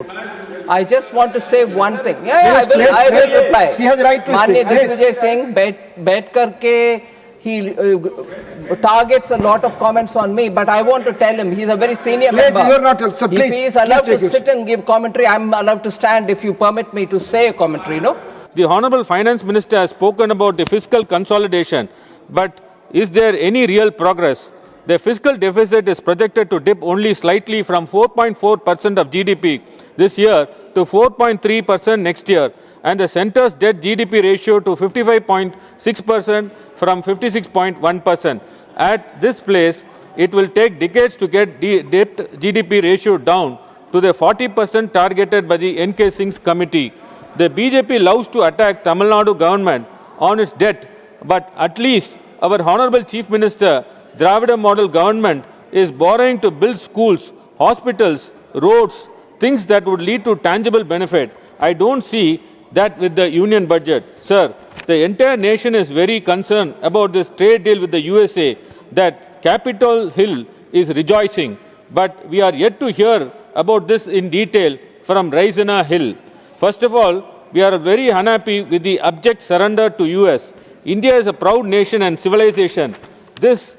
I just want to say one thing. I will reply. She has right to Manya speak. Digvijay Singh bet karke he targets a lot of comments on me, but I want to tell him he's a very senior member. You are not. So please, if he is allowed please to sit and give commentary, I'm allowed to stand if you permit me to say a commentary, no? The Honorable Finance Minister has spoken about the fiscal consolidation, but is there any real progress? The fiscal deficit is projected to dip only slightly from 4.4% of GDP this year to 4.3% next year, and the centre's debt GDP ratio to 55.6% from 56.1%. At this place, it will take decades to get debt GDP ratio down to the 40% targeted by the N.K. Singh's committee. The BJP loves to attack Tamil Nadu government on its debt, but at least our Honorable Chief Minister, Dravida model government is borrowing to build schools, hospitals, roads, things that would lead to tangible benefit. I don't see that with the union budget. Sir, the entire nation is very concerned about this trade deal with the USA, that Capitol Hill is rejoicing, but we are yet to hear about this in detail from Raisina Hill. First of all, we are very unhappy with the abject surrender to US. India is a proud nation and civilization. This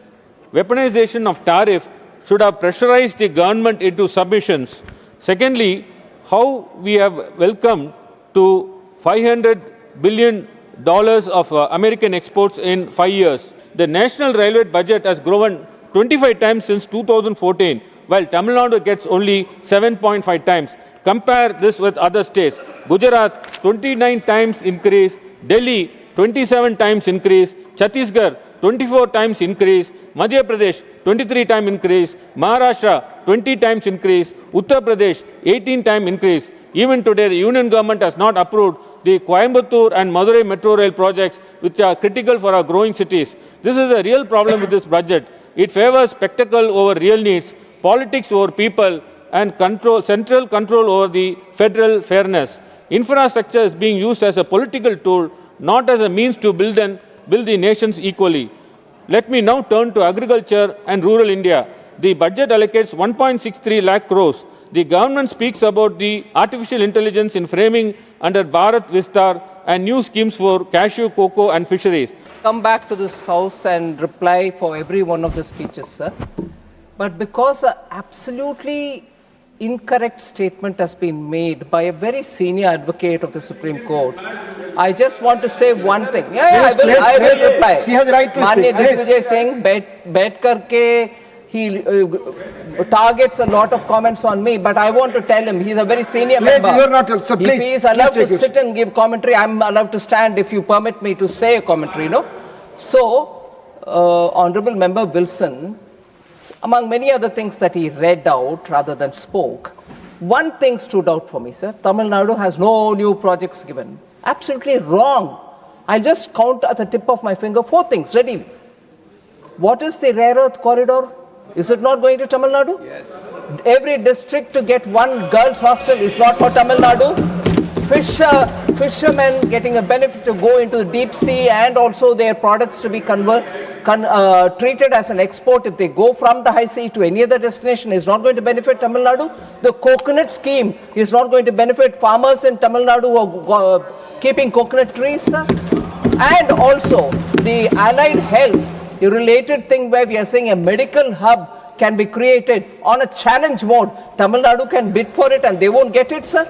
weaponization of tariff should have pressurized the government into submissions. Secondly, how we have welcomed to $500 billion of American exports in 5 years. The national railway budget has grown 25 times since 2014, while Tamil Nadu gets only 7.5 times. Compare this with other states. Gujarat, 29 times increase. Delhi, 27 times increase. Chhattisgarh, 24 times increase. Madhya Pradesh, 23 times increase. Maharashtra, 20 times increase. Uttar Pradesh, 18 times increase. Even today, the union government has not approved the Coimbatore and Madurai metro rail projects, which are critical for our growing cities. This is a real problem with this budget. It favors spectacle over real needs, politics over people, and central control over the federal fairness. Infrastructure is being used as a political tool, not as a means to build the nations equally. Let me now turn to agriculture and rural India. The budget allocates 1.63 lakh crores. The government speaks about the artificial intelligence in framing under Bharat Vistar and new schemes for cashew, cocoa and fisheries. Come back to this house and reply for every one of the speeches, sir. But because an absolutely incorrect statement has been made by a very senior advocate of the Supreme Court, I just want to say one thing. I will reply. She has right to Manya speak. Digvijay Singh bet karke he targets a lot of comments on me, but I want to tell him he's a very senior member. You are not. So please, if he is allowed to please sit and give commentary, I'm allowed to stand if you permit me to say a commentary, no? So, Honorable Member Wilson, among many other things that he read out rather than spoke, one thing stood out for me, sir. Tamil Nadu has no new projects given. Absolutely wrong. I'll just count at the tip of my finger 4 things readily. What is the rare earth corridor? Is it not going to Tamil Nadu? Yes. Every district to get one girls' hostel is not for Tamil Nadu. Fishermen getting a benefit to go into the deep sea and also their products to be treated as an export if they go from the high sea to any other destination is not going to benefit Tamil Nadu. The coconut scheme is not going to benefit farmers in Tamil Nadu who are keeping coconut trees. And also the allied health, a related thing where we are saying a medical hub can be created on a challenge mode. Tamil Nadu can bid for it and they won't get it, sir.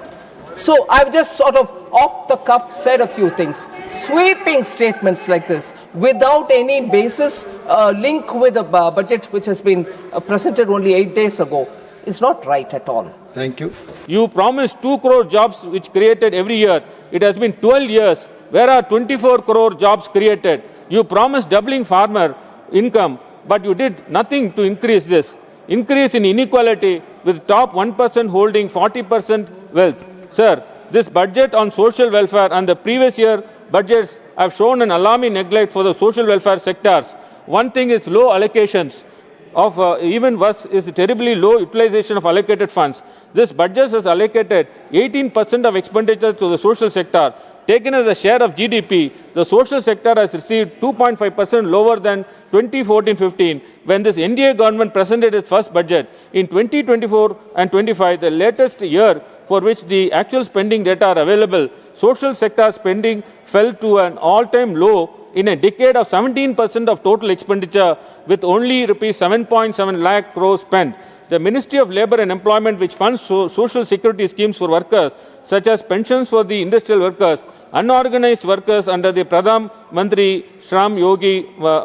So I've just sort of off the cuff said a few things. Sweeping statements like this without any basis link with the budget which has been presented only 8 days ago is not right at all. Thank you. You promised 2 crore jobs which created every year. It has been 12 years. Where are 24 crore jobs created? You promised doubling farmer income, but you did nothing to increase this. Increase in inequality with top 1% holding 40% wealth. Sir, this budget on social welfare and the previous year budgets have shown an alarming neglect for the social welfare sectors. One thing is low allocations of even worse is the terribly low utilization of allocated funds. This budget has allocated 18% of expenditure to the social sector. Taken as a share of GDP, the social sector has received 2.5% lower than 2014-15 when this NDA government presented its first budget. In 2024 and 25, the latest year for which the actual spending data are available, social sector spending fell to an all-time low in a decade of 17% of total expenditure, with only rupees 7.7 lakh crores spent. The Ministry of Labour and Employment, which funds social security schemes for workers, such as pensions for the industrial workers, unorganized workers under the Pradhan-Mantri Shram Yogi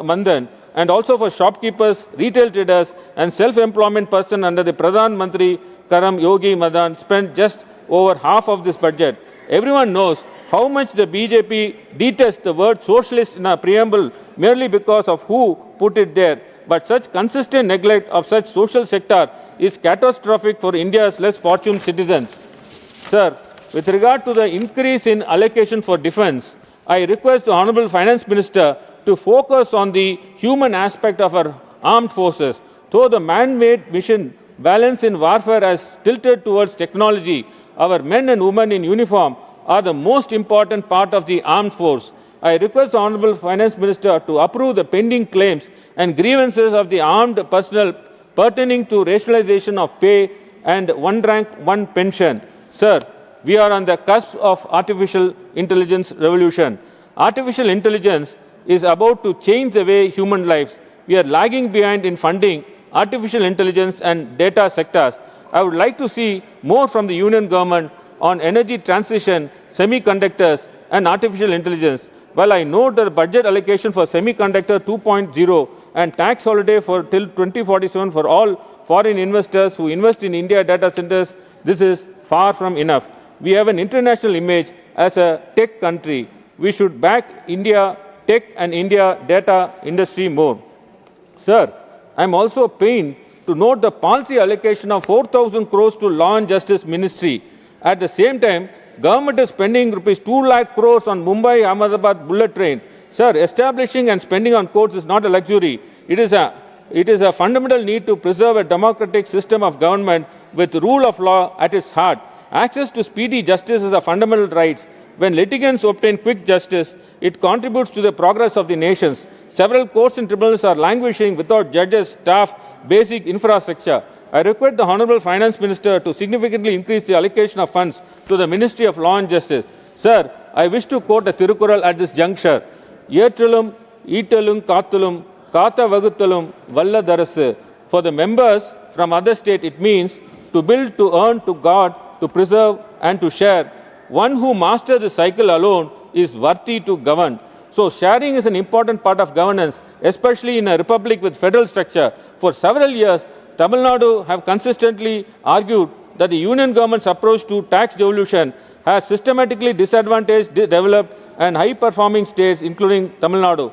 Mandan, and also for shopkeepers, retail traders, and self-employment person under the Pradhan-Mantri Karam Yogi Madan, spent just over half of this budget. Everyone knows how much the BJP detests the word socialist in a preamble merely because of who put it there. But such consistent neglect of such social sector is catastrophic for India's less fortunate citizens. Sir, with regard to the increase in allocation for defence, I request the Honourable Finance Minister to focus on the human aspect of our armed forces. Though the man-made mission balance in warfare has tilted towards technology, our men and women in uniform are the most important part of the armed force. I request the Honourable Finance Minister to approve the pending claims and grievances of the armed personnel pertaining to rationalization of pay and one rank, one pension. Sir, we are on the cusp of artificial intelligence revolution. Artificial intelligence is about to change the way human lives. We are lagging behind in funding artificial intelligence and data sectors. I would like to see more from the Union government on energy transition, semiconductors, and artificial intelligence. While I note the budget allocation for semiconductor 2.0 and tax holiday for till 2047 for all foreign investors who invest in India data centers, this is far from enough. We have an international image as a tech country. We should back India tech and India data industry more. Sir, I am also pained to note the policy allocation of 4,000 crores to Law and Justice Ministry. At the same time, government is spending rupees 2 lakh crores on Mumbai-Ahmedabad bullet train. Sir, establishing and spending on courts is not a luxury. It is a fundamental need to preserve a democratic system of government with rule of law at its heart. Access to speedy justice is a fundamental right. When litigants obtain quick justice, it contributes to the progress of the nations. Several courts and tribunals are languishing without judges, staff, basic infrastructure. I request the Honourable Finance Minister to significantly increase the allocation of funds to the Ministry of Law and Justice. Sir, I wish to quote a Tirukural at this juncture. Yetralum, Eatalum, Kathalum, Katha Vaguthalum, Valla Darasu. For the members from other state, it means to build, to earn, to guard, to preserve, and to share. One who masters the cycle alone is worthy to govern. So sharing is an important part of governance, especially in a republic with federal structure. For several years, Tamil Nadu have consistently argued that the union government's approach to tax devolution has systematically disadvantaged developed and high-performing states, including Tamil Nadu.